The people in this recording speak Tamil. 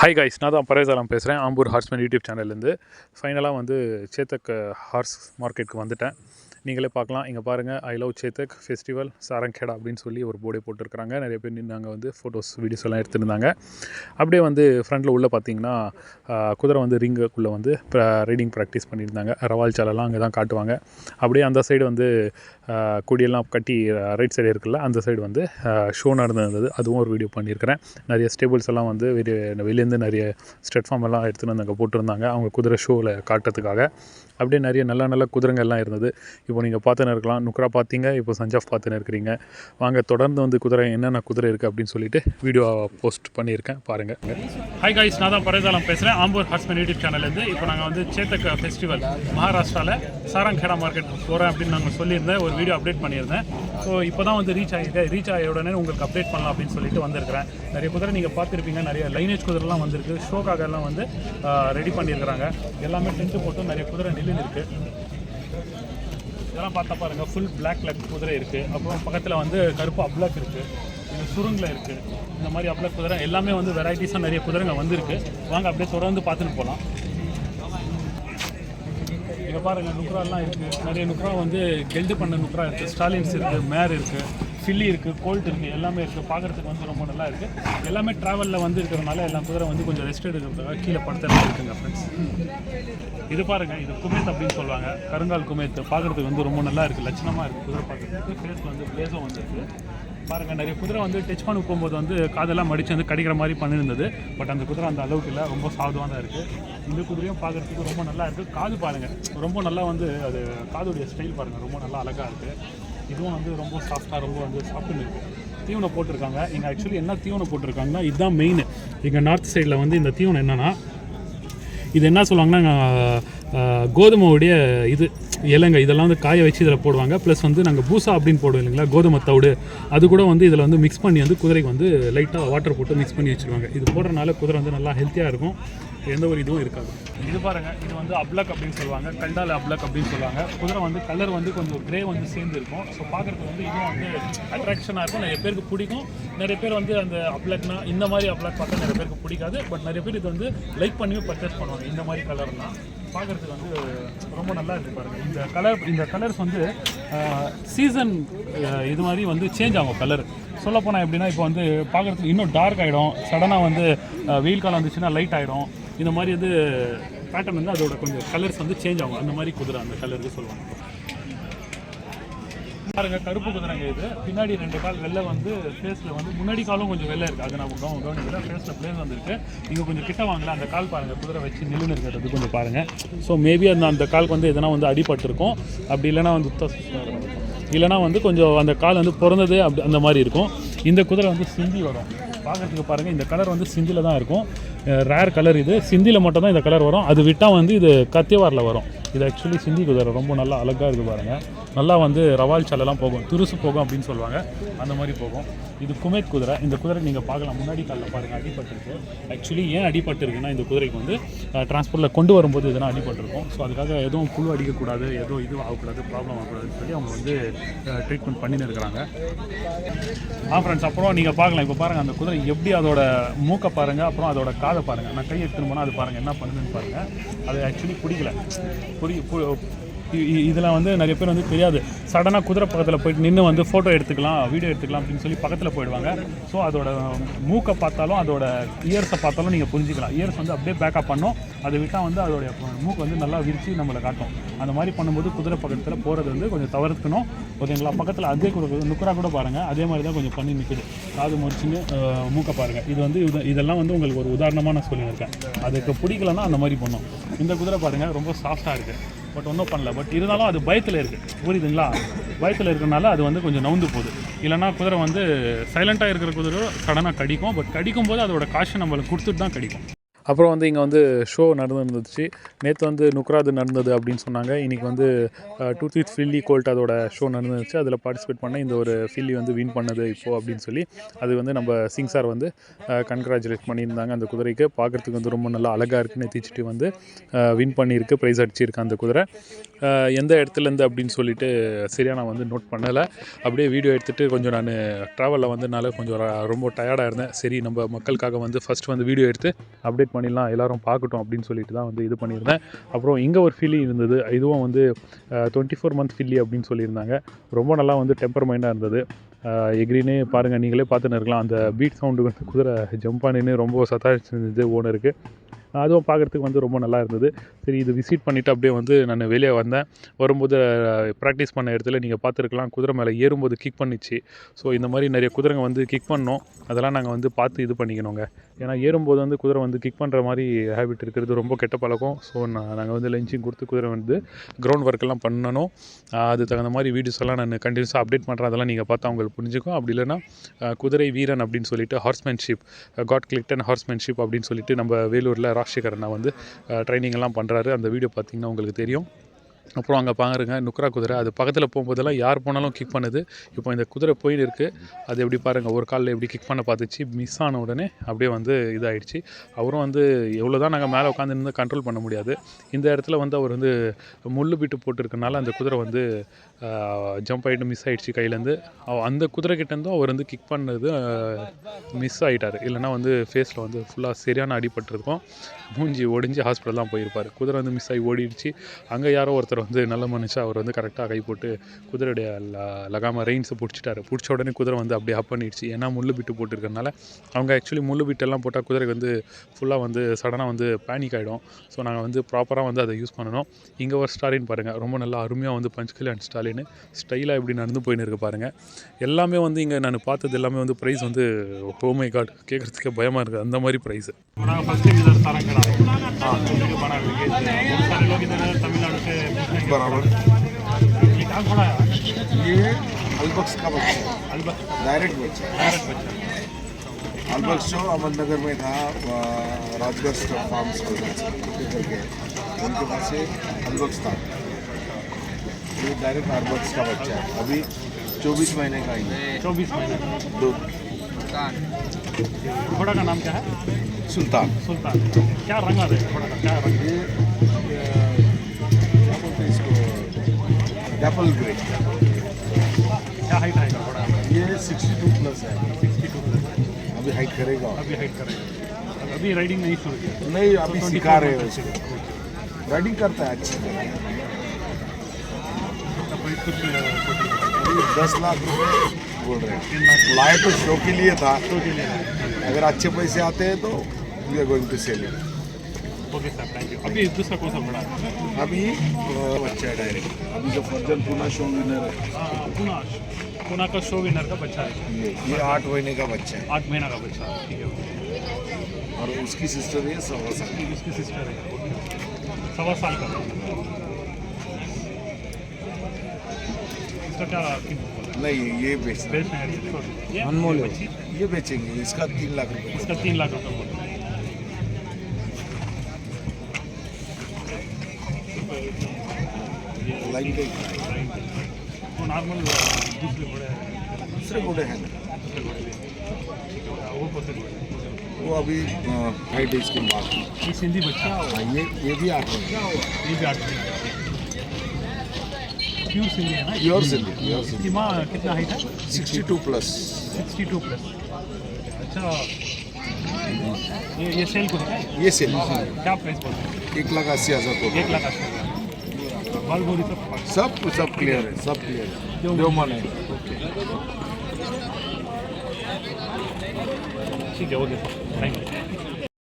ஹாய் கைஸ், நான் தான் பரேசாலம் பேசுகிறேன். ஆம்பூர் ஹார்ஸ்மேன் யூடியூப் சேனல்லேருந்து. ஃபைனலாக வந்து சேத்தக் ஹார்ஸ் மார்க்கெட்டுக்கு வந்துட்டேன். நீங்களே பார்க்கலாம். இங்கே பாருங்கள், ஐ லவ் சேத்தக் ஃபெஸ்டிவல் சாரங்கேடா அப்படின்னு சொல்லி ஒரு போர்டே போட்டிருக்கிறாங்க. நிறைய பேர் நின்னாங்க, வந்து ஃபோட்டோஸ் வீடியோஸ் எல்லாம் எடுத்துருந்தாங்க. அப்படியே வந்து ஃப்ரண்ட்டில் உள்ளே பார்த்தீங்கன்னா குதிரை வந்து ரிங்குக்குள்ளே வந்து ரைடிங் ப்ராக்டிஸ் பண்ணியிருந்தாங்க. ரவால் சாலெல்லாம் அங்கே தான் காட்டுவாங்க. அப்படியே அந்த சைடு வந்து கொடியெல்லாம் கட்டி ரைட் சைடு இருக்குல்ல, அந்த சைடு வந்து ஷோ நடந்திருந்தது. அதுவும் ஒரு வீடியோ பண்ணியிருக்கிறேன். நிறைய ஸ்டேபிள்ஸ் எல்லாம் வந்து வெளியேருந்து நிறைய ஸ்டெட் ஃபார்ம் எல்லாம் எடுத்துகிட்டு வந்து அங்கே போட்டிருந்தாங்க, அவங்க குதிரை ஷோவில் காட்டுறதுக்காக. அப்படியே நிறைய நல்ல குதிரைங்கள்லாம் இருந்தது. இப்போ நீங்கள் பார்த்துன்னு இருக்கலாம், நுக்ரா பார்த்தீங்க, இப்போ சஞ்சாஃப் பார்த்துன்னு இருக்கிறீங்க. வாங்க தொடர்ந்து வந்து குதிரை என்னென்ன குதிரை இருக்குது அப்படின்னு சொல்லிட்டு வீடியோ போஸ்ட் பண்ணியிருக்கேன், பாருங்கள். ஹாய் காய்ஸ், நான் தான் பரேசாலம் பேசுகிறேன், ஆம்பூர் ஹார்ஸ்மேன் யூடியூப் சேனல்லேருந்து. இப்போ நாங்கள் வந்து சேத்தக் ஃபெஸ்டிவல் மகாராஷ்டிராவில் சாரங்கேடா மார்க்கெட் போகிறேன் அப்படின்னு நாங்கள் சொல்லியிருந்தேன், ஒரு வீடியோ அப்டேட் பண்ணியிருந்தேன். ஸோ இப்போ தான் வந்து ரீச் ஆகிய உடனே உங்களுக்கு அப்டேட் பண்ணலாம் அப்படின்னு சொல்லிட்டு வந்திருக்கிறேன். நிறைய குதிரை நீங்கள் பார்த்துருப்பீங்க, நிறைய லைனேஜ் குதிரைலாம் வந்திருக்கு. ஷோக்காக எல்லாம் வந்து ரெடி பண்ணியிருக்கிறாங்க. எல்லாமே டென்ட்டு போட்டு நிறைய குதிரை நின்று இருக்குது. இதெல்லாம் பார்த்தா பாருங்கள், ஃபுல் பிளாக் லக் குதிரை இருக்குது. அப்புறம் பக்கத்தில் வந்து கருப்பு அப்ளக் இருக்குது, இது சுருங்கில் இருக்குது. இந்த மாதிரி அப்ளக் குதிரை எல்லாமே வந்து வெரைட்டிஸாக நிறைய குதிரைங்க வந்திருக்கு. வாங்க அப்படியே தொடர்ந்து பார்த்துட்டு போகலாம். இங்கே பாருங்கள், நுக்ராலாம் இருக்குது. நிறைய நுக்ரா வந்து கெல்டு பண்ண நுக்ரா இருக்குது, ஸ்டாலின்ஸ் இருக்குது, மேர் இருக்குது, ஃபில்லி இருக்குது, கோல்ட் இருக்குது, எல்லாமே இருக்குது. பார்க்குறதுக்கு வந்து ரொம்ப நல்லா இருக்குது. எல்லாமே ட்ராவலில் வந்து இருக்கிறதுனால எல்லா குதிரை வந்து கொஞ்சம் ரெஸ்ட் எடுக்கிறதுக்காக கீழே படுத்துறது இருக்குங்க ஃப்ரெண்ட்ஸ். இது பாருங்கள், இது குமேத் அப்படின்னு சொல்லுவாங்க, கருங்கால் குமேத். பார்க்குறதுக்கு வந்து ரொம்ப நல்லா இருக்குது, லட்சணமாக இருக்குது குதிரை பார்க்குறதுக்கு. ஃபேஸில் வந்து பிளேஸும் வந்துருக்கு. பாருங்கள், நிறைய குதிரை வந்து டச் பண்ணி போகும்போது வந்து காதெல்லாம் மடித்து வந்து கடிக்கிற மாதிரி பண்ணியிருந்தது. பட் அந்த குதிரை அந்த அளவுக்கு இல்லை, ரொம்ப சாதுவாக தான் இருக்குது. இந்த குதிரையும் பார்க்குறதுக்கு ரொம்ப நல்லா இருக்குது. காது பாருங்கள், ரொம்ப நல்லா வந்து அது காதுடைய ஸ்டைல் பாருங்கள், ரொம்ப நல்லா அழகாக இருக்குது. இதுவும் வந்து ரொம்ப சாஃப்டாக, ரொம்ப வந்து சாப்பிட்டுன்னு இருக்குது. தீவனம் போட்டிருக்காங்க. இங்கே ஆக்சுவலி என்ன தீவனம் போட்டிருக்காங்கன்னா, இதுதான் மெயின். இங்கே நார்த் சைடில் வந்து இந்த தீவனம் என்னென்னா, இது என்ன சொல்லுவாங்கன்னா, கோதுமையுடைய இது இலங்கை இதெல்லாம் வந்து காய வச்சு இதில் போடுவாங்க. ப்ளஸ் வந்து நாங்கள் பூசா அப்படின்னு போடுவோம் இல்லைங்களா, கோதுமை தவிடு, அது கூட வந்து இதில் வந்து மிக்ஸ் பண்ணி வந்து குதிரைக்கு வந்து லைட்டாக வாட்டர் போட்டு மிக்ஸ் பண்ணி வச்சுருவாங்க. இது போடுறதுனால குதிரை வந்து நல்லா ஹெல்த்தியாக இருக்கும், எந்த ஒரு இதுவும் இருக்காது. இது பாருங்கள், இது வந்து அப்ளக் அப்படின்னு சொல்லுவாங்க, கண்டால் அப்ளக் அப்படின்னு சொல்லுவாங்க. குதிரை வந்து கலர் வந்து கொஞ்சம் கிரே வந்து சேர்ந்து இருக்கும். ஸோ பார்க்குறதுக்கு வந்து இதுவும் வந்து அட்ராக்ஷனாக இருக்கும், நிறைய பேருக்கு பிடிக்கும். நிறைய பேர் வந்து அந்த அப்ளக்னா இந்த மாதிரி அப்ளக் பார்த்தா நிறைய பேருக்கு பிடிக்காது. பட் நிறைய பேர் இது வந்து லைக் பண்ணி பர்ச்சேஸ் பண்ணுவாங்க. இந்த மாதிரி கலர்லாம் பார்க்குறதுக்கு வந்து ரொம்ப நல்லா இருக்குது பாருங்கள். இந்த கலர்ஸ் வந்து சீசன் இது மாதிரி வந்து சேஞ்ச் ஆகும் கலர். சொல்லப்போனால் எப்படின்னா, இப்போ வந்து பார்க்குறதுக்கு இன்னும் டார்க் ஆகிடும், சடனாக வந்து வெயில் காலம் வந்துச்சுன்னா லைட் ஆகிடும். இந்த மாதிரி வந்து பேட்டர்ன் வந்து அதோட கொஞ்சம் கலர்ஸ் வந்து சேஞ்ச் ஆகும். அந்த மாதிரி குதிரை அந்த கலருக்கு சொல்லுவாங்க. பாருங்க, கருப்பு குதிரைங்க இது. பின்னாடி 2 கால் வெள்ளை வந்து ஃபேஸில் வந்து முன்னாடி காலும் கொஞ்சம் வெள்ளை இருக்குது. அது நான் கவனிக்கல, ஃபேஸில் பிளேஸ் வந்துருக்கு. நீங்கள் கொஞ்சம் கிட்ட வாங்கல, அந்த கால் பாருங்கள், குதிரை வச்சு நிலுன்னு இருக்கிறது கொஞ்சம் பாருங்கள். ஸோ மேபி அந்த காலுக்கு வந்து எதனா வந்து அடிபட்டிருக்கும். அப்படி இல்லைனா வந்து இல்லைனா வந்து கொஞ்சம் அந்த கால் வந்து பிறந்தது அப்படி அந்த மாதிரி இருக்கும். இந்த குதிரை வந்து சிந்தி வரும். பார்க்குறதுக்கு பாருங்கள், இந்த கலர் வந்து சிந்தியில் தான் இருக்கும். ரேர் கலர் இது, சிந்தியில் மட்டும் தான் இந்த கலர் வரும். அது விட்டால் வந்து இது கத்தியவாரில் வரும். இது ஆக்சுவலி சிந்தி குதிரை ரொம்ப நல்லா அழகாக இருக்குது பாருங்கள். நல்லா வந்து ரவால் சாலெல்லாம் போகும், துருசு போகும் அப்படின்னு சொல்லுவாங்க, அந்த மாதிரி போகும். இது குமேத் குதிரை. இந்த குதிரை நீங்கள் பார்க்கலாம், முன்னாடி காலில் பாருங்கள் அடிபட்டிருக்கு. ஆக்சுவலி ஏன் அடிபட்டிருக்குன்னா, இந்த குதிரைக்கு வந்து டிரான்ஸ்போர்ட்டில் கொண்டு வரும்போது எதனா அடிபட்டிருக்கும். ஸோ அதுக்காக எதுவும் புழு அடிக்கக்கூடாது, எதுவும் இது ஆகக்கூடாது, ப்ராப்ளம் ஆகக்கூடாதுன்னு சொல்லி அவங்க வந்து ட்ரீட்மெண்ட் பண்ணின்னு இருக்கிறாங்க. ஃப்ரெண்ட்ஸ், அப்புறம் நீங்கள் பார்க்கலாம், இப்போ பாருங்கள் அந்த குதிரை எப்படி அதோட மூக்கை பாருங்கள், அப்புறம் அதோட காதை பாருங்கள். நான் கை எடுத்துன்னு போனால் அது பாருங்கள் என்ன பண்ணுதுன்னு பாருங்கள். அது ஆக்சுவலி பிடிக்கல. இதில் வந்து நிறைய பேர் வந்து தெரியாது, சடனாக குதிரை பக்கத்தில் போயிட்டு நின்று வந்து ஃபோட்டோ எடுத்துக்கலாம், வீடியோ எடுத்துக்கலாம் அப்படின்னு சொல்லி பக்கத்தில் போயிடுவாங்க. ஸோ அதோட மூக்கை பார்த்தாலும் அதோட இயர்ஸை பார்த்தாலும் நீங்கள் புரிஞ்சிக்கலாம். இயர்ஸ் வந்து அப்படியே பேக்கப் பண்ணோம், அதை விட்டால் வந்து அதோடைய மூக்கு வந்து நல்லா விரித்து நம்மளை காட்டும். அந்த மாதிரி பண்ணும்போது குதிரை பக்கத்தில் போகிறது வந்து கொஞ்சம் தவிர்க்கணும், ஓகேங்களா. பக்கத்தில் அதே நுக்கரா கூட பாருங்கள், அதே மாதிரி தான் கொஞ்சம் பண்ணி நிற்குது, காது முடிச்சுன்னு மூக்கை பாருங்கள். இது வந்து இதெல்லாம் வந்து உங்களுக்கு ஒரு உதாரணமாக நான் சொல்லியிருக்கேன். அதுக்கு பிடிக்கலன்னா அந்த மாதிரி பண்ணோம். இந்த குதிரை பாருங்கள், ரொம்ப சாஃப்டாக இருக்குது, பட் ஒன்றும் பண்ணல. பட் இருந்தாலும் அது பயத்தில் இருக்குது, புரியுதுங்களா. பயத்தில் இருக்கிறனால அது வந்து கொஞ்சம் நவுந்து போகுது. இல்லைனா குதிரை வந்து சைலண்ட்டாக இருக்கிற குதிரை சடனாக கடிக்கும். பட் கடிக்கும் போது அதோட காஷன் நம்மளுக்கு கொடுத்துட்டு தான் கடிக்கும். அப்புறம் வந்து இங்கே வந்து ஷோ நடந்துருந்துச்சு. நேற்று வந்து நுக்ராது நடந்தது அப்படின்னு சொன்னாங்க. இன்றைக்கி வந்து டூத் வித் ஃபில்லி கோல்ட் அதோட ஷோ நடந்துச்சு. அதில் பார்ட்டிசிபேட் பண்ண இந்த ஒரு ஃபில்லி வந்து வின் பண்ணது இப்போது அப்படின்னு சொல்லி அது வந்து நம்ம சிங் சார் வந்து கன்க்ராச்சுலேட் பண்ணியிருந்தாங்க. அந்த குதிரைக்கு பார்க்குறதுக்கு வந்து ரொம்ப நல்லா அழகாக இருக்குது. நெத்திச்சிட்டு வந்து வின் பண்ணியிருக்கு, ப்ரைஸ் அடிச்சிருக்கு அந்த குதிரை. எந்த இடத்துலேருந்து அப்படின்னு சொல்லிட்டு சரியாக நான் வந்து நோட் பண்ணலை. அப்படியே வீடியோ எடுத்துகிட்டு கொஞ்சம் நான் ட்ராவலில் வந்ததுனால கொஞ்சம் ரொம்ப டயர்டாக இருந்தேன். சரி நம்ம மக்களுக்காக வந்து ஃபஸ்ட் வந்து வீடியோ எடுத்து அப்டேட் பண்ணிடலாம், எல்லோரும் பார்க்கட்டும் அப்படின்னு சொல்லிட்டு தான் வந்து இது பண்ணியிருந்தேன். அப்புறம் இங்கே ஒரு ஃபில்லி இருந்தது. இதுவும் வந்து 24 மந்த் ஃபில்லி அப்படின்னு சொல்லியிருந்தாங்க. ரொம்ப நல்லா வந்து டெம்பர் மைண்டாக இருந்தது. எக்ரினே பாருங்கள், நீங்களே பார்த்துன்னு இருக்கலாம். அந்த பீட் சவுண்டு வந்து குதிரை ஜம்ப் பண்ணின்னு ரொம்ப சத்தாச்சிருந்தது ஓனருக்கு. அதுவும் பார்க்குறதுக்கு வந்து ரொம்ப நல்லா இருந்தது. சரி இது விசிட் பண்ணிவிட்டு அப்படியே வந்து நான் வெளியே வந்தேன். வரும்போது ப்ராக்டிஸ் பண்ண இடத்துல நீங்கள் பார்த்துருக்கலாம், குதிரை மேலே ஏறும்போது கிக் பண்ணிச்சு. ஸோ இந்த மாதிரி நிறைய குதிரைங்க வந்து கிக் பண்ணோம். அதெல்லாம் நாங்கள் வந்து பார்த்து இது பண்ணிக்கணுங்க. ஏன்னா ஏறும்போது வந்து குதிரை வந்து கிக் பண்ணுற மாதிரி ஹேபிட் இருக்கிறது ரொம்ப கெட்ட பழக்கம். ஸோ நாங்கள் வந்து லஞ்சிங் கொடுத்து குதிரை வந்து கிரவுண்ட் ஒர்க்கெல்லாம் பண்ணணும். அது தகுந்த மாதிரி வீடியோஸ் எல்லாம் நான் கண்டினியூஸாக அப்டேட் பண்ணுறேன். அதெல்லாம் நீங்கள் பார்த்தா உங்களுக்கு புரிஞ்சுக்கும். அப்படி இல்லைன்னா குதிரை வீரன் அப்படின்னு சொல்லிட்டு ஹார்ஸ்மேன்ஷிப், காட் கிளிக்டன் ஹார்ஸ்மேன்ஷிப் அப்படின்னு சொல்லிட்டு நம்ம வேலூரில் ராஜசேகர் அண்ணா வந்து ட்ரைனிங் எல்லாம் பண்ணுறாரு. அந்த வீடியோ பார்த்தீங்கன்னா உங்களுக்கு தெரியும். அப்புறம் அங்கே பாருங்க நுக்ரா குதிரை, அது பக்கத்தில் போகும்போதெல்லாம் யார் போனாலும் கிக் பண்ணுது. இப்போ இந்த குதிரை போயின்னு இருக்குது. அது எப்படி பாருங்கள், ஒரு காலில் எப்படி கிக் பண்ண பார்த்துச்சு, மிஸ் ஆன உடனே அப்படியே வந்து இதாகிடுச்சு. அவரும் வந்து எவ்வளோ தான் நாங்கள் மேலே உட்காந்துருந்து கண்ட்ரோல் பண்ண முடியாது. இந்த இடத்துல வந்து அவர் வந்து முள்ளு பிட்டு போட்டுருக்கனால அந்த குதிரை வந்து ஜம்ப் ஆகிட்டு மிஸ் ஆகிடுச்சு கையிலேருந்து. அந்த குதிரைக்கிட்டேருந்தும் அவர் வந்து கிக் பண்ணது மிஸ் ஆகிட்டார். இல்லைனா வந்து ஃபேஸில் வந்து ஃபுல்லாக சரியான அடிபட்டிருக்கும். மூஞ்சி ஒடிஞ்சு ஹாஸ்பிட்டல் தான் போயிருப்பார். குதிரை வந்து மிஸ் ஆகி ஓடிடுச்சு. அங்கே யாரோ ஒருத்தர் வந்து நல்ல மனுஷன், அவர் வந்து கரெக்டாக கை போட்டு குதிரையுடைய லகாம ரெயின்ஸை பிடிச்சிட்டாரு. பிடிச்ச உடனே குதிரை வந்து அப்படியே ஆஃப் பண்ணிடுச்சு. ஏன்னா முள்ளு பிட்டு போட்டுருக்கனால அவங்க ஆக்சுவலி முள்ளு பிட்டெல்லாம் போட்டால் குதிரைக்கு வந்து ஃபுல்லாக வந்து சடனாக வந்து பேனிக் ஆகிடும். ஸோ நாங்கள் வந்து ப்ராப்பராக வந்து அதை யூஸ் பண்ணணும். இங்கே ஒரு ஸ்டாலின் பாருங்கள், ரொம்ப நல்லா அருமையாக வந்து பஞ்ச்கிலி அண்ட் ஸ்டாலின் ஸ்டைலாக எப்படி நடந்து போயின்னு இருக்கு பாருங்கள். எல்லாமே வந்து இங்கே நான் பார்த்தது எல்லாமே வந்து ப்ரைஸ் வந்து ஓ மை காட், கேட்குறதுக்கே பயமாக இருக்குது அந்த மாதிரி ப்ரைஸு. तमिलनाडु से बराबर ये कहाँ खड़ा है? ये अलबक्स का बच्चा है, डायरेक्ट बच्चा। अलबक्स जो अहमदनगर में था, राजगढ़ फार्म्स करके उनके पास से अलबक्स था। ये डायरेक्ट अलबक्स का बच्चा है, अभी 24 महीने का ही है। 24 महीने दूध। घोड़ा का नाम क्या है? सुल्तान। सुल्तान क्या रंग है घोड़ा का? क्या रंग? डैपल ग्रे। क्या हाइट आएगा घोड़ा? ये 62 प्लस है। 62 प्लस अभी हाइट करेगा। अभी हाइट करेगा। अभी राइडिंग नहीं शुरू किया? नहीं, अभी सिखा रहे हैं उसको। राइडिंग करता है अच्छी तरह। अभी 10 लाख रुपए बोल रहे हैं। लाए तो शो के लिए था, अगर अच्छे पैसे आते हैं तो we are going to sell it. Okay sir, thank you. अभी दूसरा कौन सा बड़ा है? अभी बच्चा है डायरेक्ट। अभी जो फर्जन पूना शो विनर है, पूना का शो विनर का बच्चा है। ये 8 महीने का बच्चा है। 8 महीना का बच्चा, ठीक है। और उसकी सिस्टर है 1.25 साल की। उसकी सिस्टर है 1.25 साल का। इसका क्या नहीं, ये बेचना है। अनमोल ये बेचेंगे। इसका 3 लाख रुपये। इसका 3 लाख रुपये बोल। लाइन के वो नॉर्मल दूसरे घोड़े हैं। वो अभी हाइट इसके बाद ये सिंधी बच्चा। ये भी 8 महीने। ये भी 8 महीने प्योर सिंधी है ना? प्योर सिंधी। इसकी माँ कितना हाइट है? 62 प्लस। 62 प्लस। अच्छा, ये सेल को है? ये सेल। क्या प्राइस बोलते हैं? 1,80,000 को। 1,80,000। बाल बोली सब क्लियर है, सब क्लियर है। जो मन है। ठीक है, ओके, थैंक यू।